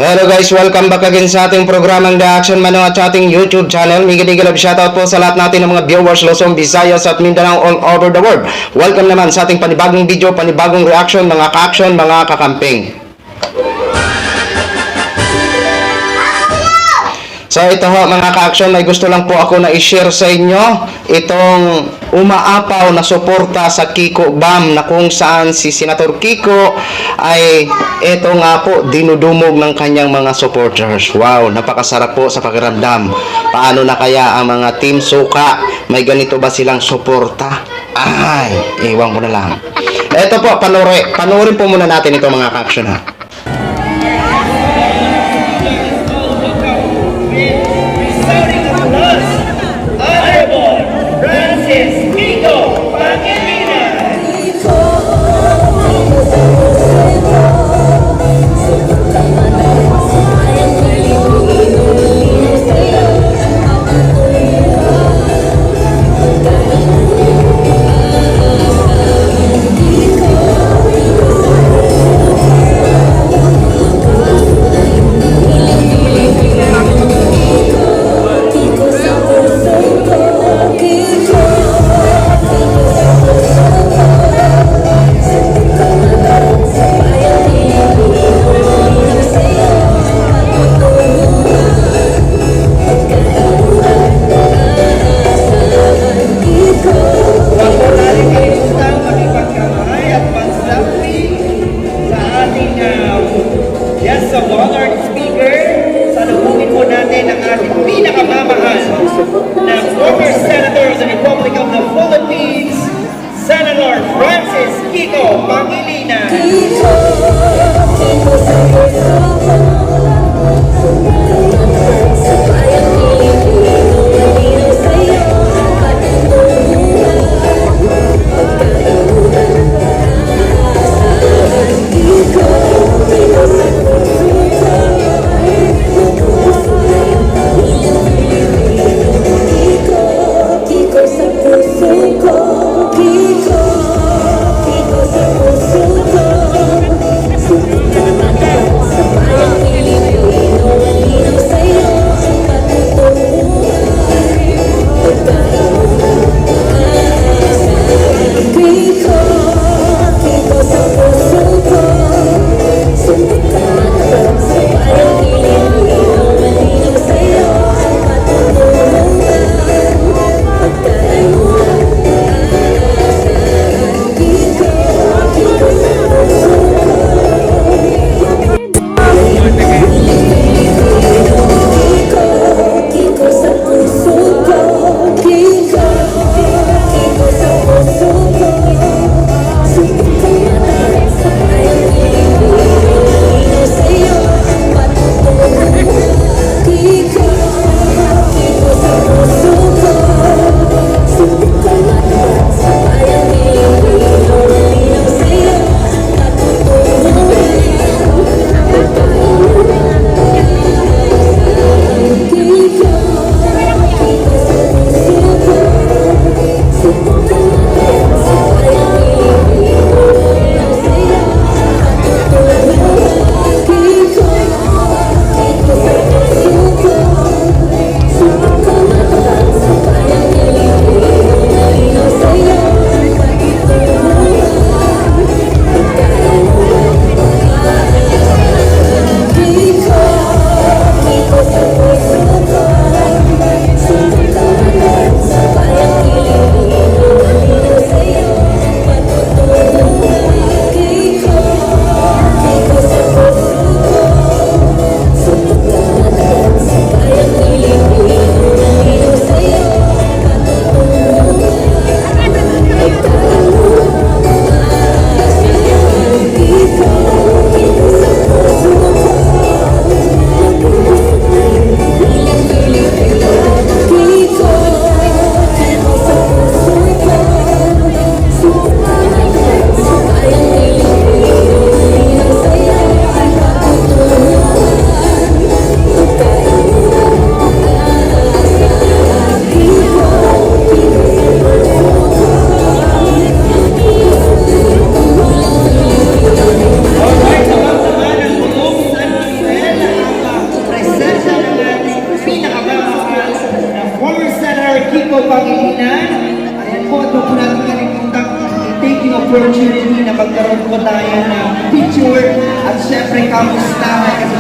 Hello guys, welcome back again sa ating programang The Action Mano at sa ating YouTube channel. Migidigilab shoutout po sa lahat natin ng mga viewers Luzon, Visayas at Mindanao all over the world. Welcome naman sa ating panibagong video, panibagong reaction, mga ka-action, mga kakamping. So ito ho mga ka-action, may gusto lang po ako na i-share sa inyo itong umaapaw na suporta sa Kiko Bam na kung saan si Senator Kiko ay ito nga po dinudumog ng kanyang mga supporters. Wow, napakasarap po sa pakiramdam. Paano na kaya ang mga Team Suka? May ganito ba silang suporta? Ay, ewan ko na lang. Ito po, panoorin po muna natin ito mga ka-action ha. Senator Francis Kiko Pangilinan.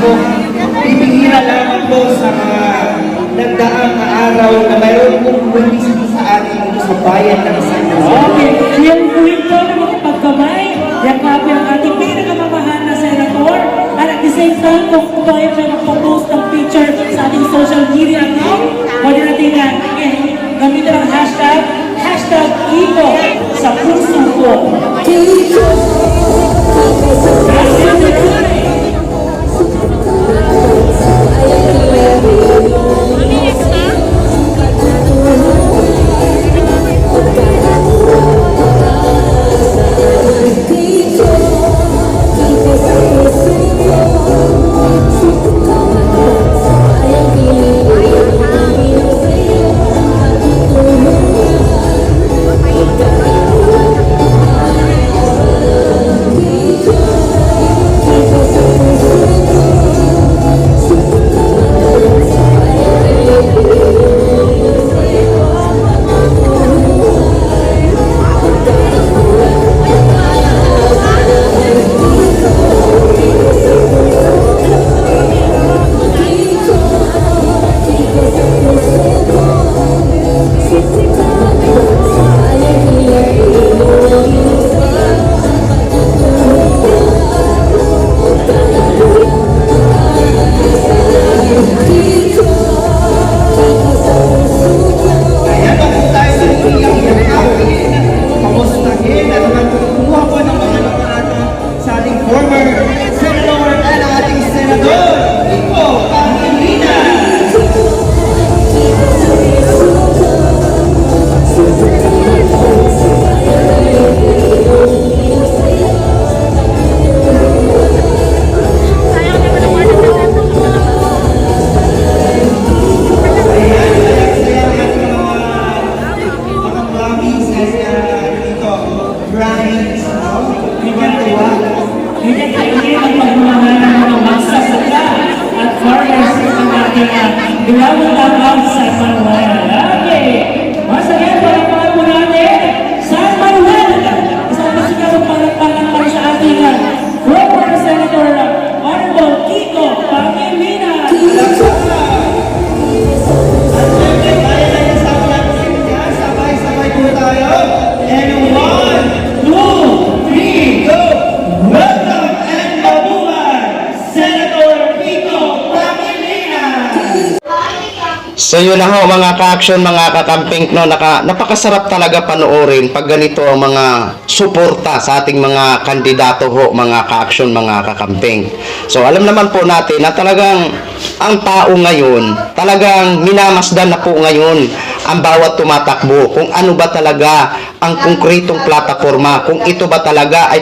po, bibihira lamang po sa mga nagdaang na araw na mayroon pong bumisita sa atin dito sa bayan ng San Jose. Okay, yung tuwing po na makapagkamay, yakapin ang ating pinakamamahal na senator, at at the same time, kung tayo siya magpo-post ng picture sa ating social media account, pwede natin na gamitin ang hashtag Kiko sa puso ko. Kaya po tayo sa ilang yakapin, pamustahin at magkukuha po ng mga nakarata sa ating former Senator at ang ating Senador, Kiko Pangilinan. Hindi kainin ang pagmamahal ng mga magsasaka at farmers ng ating Gawang Tamaw sa Manuel. Okay, once again, palakpakan po natin San Manuel. Isang masikasong palakpakan para sa ating former Senator Honorable Kiko Pangilinan. Sabay-sabay po tayo. And 1, 2, 3, go! Welcome and mabuhay, Senator Kiko Pangilinan! So yun na ho mga ka-action, mga kakamping, no, napakasarap talaga panoorin pag ganito ang mga suporta sa ating mga kandidato ho, mga ka-action, mga kakamping. So alam naman po natin na talagang ang tao ngayon, talagang minamasdan na po ngayon ang bawat tumatakbo, kung ano ba talaga ang konkretong plataforma, kung ito ba talaga ay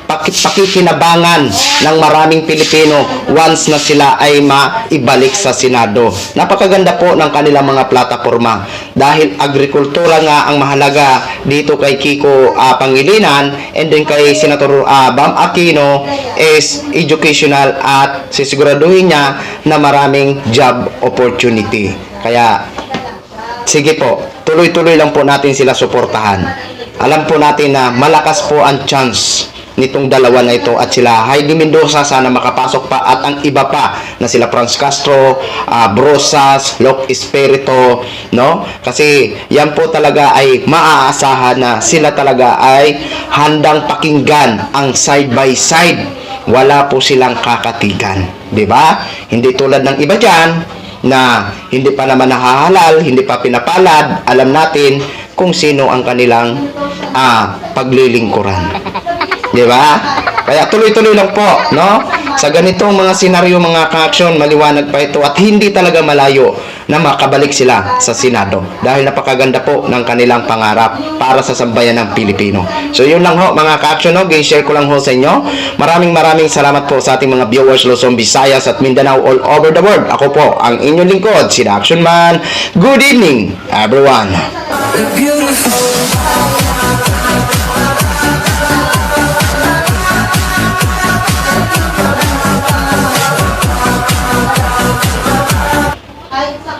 pakikinabangan ng maraming Pilipino once na sila ay maibalik sa Senado. Napakaganda po ng kanilang mga plataforma dahil agrikultura nga ang mahalaga dito kay Kiko Pangilinan, and then kay Senator Bam Aquino is educational at sisiguraduhin niya na maraming job opportunity. Kaya sige po, tuloy-tuloy lang po natin sila suportahan. Alam po natin na malakas po ang chance nitong dalawa na ito at sila Heidi Mendoza sana makapasok pa at ang iba pa na sila Franz Castro, Brosas, Locke Espiritu, no? Kasi yan po talaga ay maaasahan na sila talaga ay handang pakinggan ang side by side. Wala po silang kakatigan, 'di ba? Hindi tulad ng iba diyan na hindi pa naman nahahalal, hindi pa pinapalad, alam natin kung sino ang kanilang paglilingkuran. Di ba? Kaya tuloy-tuloy lang po, no? Sa ganitong mga senaryo, mga ka-action, maliwanag pa ito at hindi talaga malayo na makabalik sila sa Senado dahil napakaganda po ng kanilang pangarap para sa sambayan ng Pilipino. So yun lang ho, mga ka-action, no? I-share ko lang ho sa inyo. Maraming salamat po sa ating mga viewers Luzon, Visayas at Mindanao all over the world. Ako po ang inyong lingkod, si The Action Man. Good evening, everyone. Kahit sa